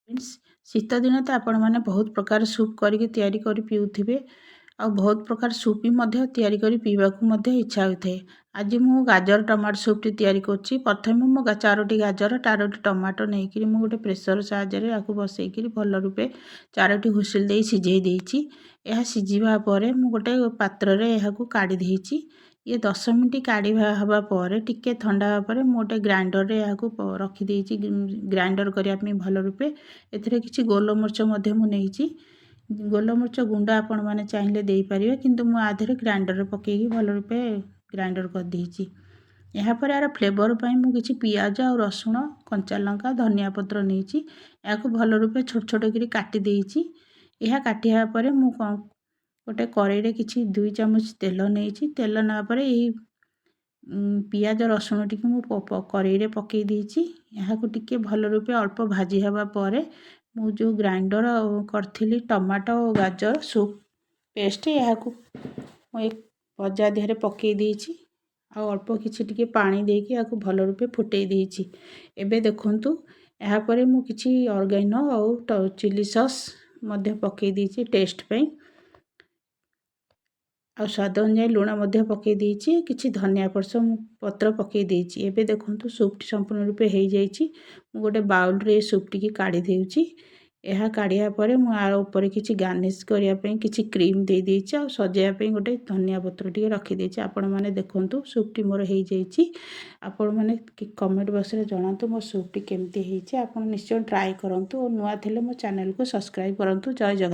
शीत दिन तो आपण मैंने बहुत प्रकार सूप करके तैयारी कर पीउथिबे आ बहुत प्रकार सूप भी तैयारी कर पीवाक इच्छा होता है। आज मु गाजर टमाटो सूपटी तैयारी करछि। प्रथमे मु 4टी गाजर 4टी टमाटो नहीं मु गोटे प्रेसर साहाय्य या बसईकि भल रूपे 4टी हुइसिल दे सिझे देछि। यह सिझिबा परे मु गोटे पात्र रे यहाकू काढ़ी देछि। ये 10 मिनट काढ़ी हवा पर टिके ठंडा हवा पर मु गोटे ग्राइंडर रे यहाकू रखी देछि ग्राइंडर करिया पे भल रूपे। एथिरे किछि गोलमरीच मध्य मु नेछि। गोलमरीच गुंड आपण माने चाहिले देई परिबे किंतु मु आधरे ग्राइंडर रे पकेकी भल रूपे ग्राइंडर कर देछि। यहाँ पर यार फ्लेवर पाई मु किछि पियाज और रसुण कंचा लंका धनिया पत्र नेछि। याकू भल रूपे छोट छोट करी काटी देछि। यह काटिया परे मु गोटे कड़ाई रे किछि 2 चम्मच तेल नेछि। तेल ना परे एही पियाज रसुण टिके मु कड़ाई रे पकेई देछि। याकू टिके भल रूपे अल्प भाजी हवा परे मु जो ग्राइंडर करथिली टमाटो और गाजर सूप पेस्ट याकू मु एक भजा देहरे पकेई देछि। आ अल्प किछि टिके पानी देके याकू भल रूपे फुटेई देछि। एबे देखंतु यहाँ पर मु किछि ऑर्गेनो और चिली सॉस मध्य पकेई देछि टेस्ट पई। आ स्वाद अनुसार लुण मध्य पकेई देछि। किछि धनिया पत्र पकेई देछि। एबे देखंतु सूप संपूर्ण रूपे हेई जाइछि। मु गोटे बाउल रे सूप टी काढ़ी देउछि। यह काढ़िया परे मु आर ऊपर किछि गार्निश करिया पई किछि क्रीम दे देछि। आ सजाया पई गोटे धनिया पत्र टी रखी देछि। आपण माने देखंतु सूप टी मोर हेई जाइछि। आपण माने कमेंट बॉक्स रे जणांतु मो सूप टी केमती हेइछि। आपण निश्चय ट्राई करंतु और नुआ थिले मो चैनल को सब्सक्राइब करंतु। जय जगन्नाथ।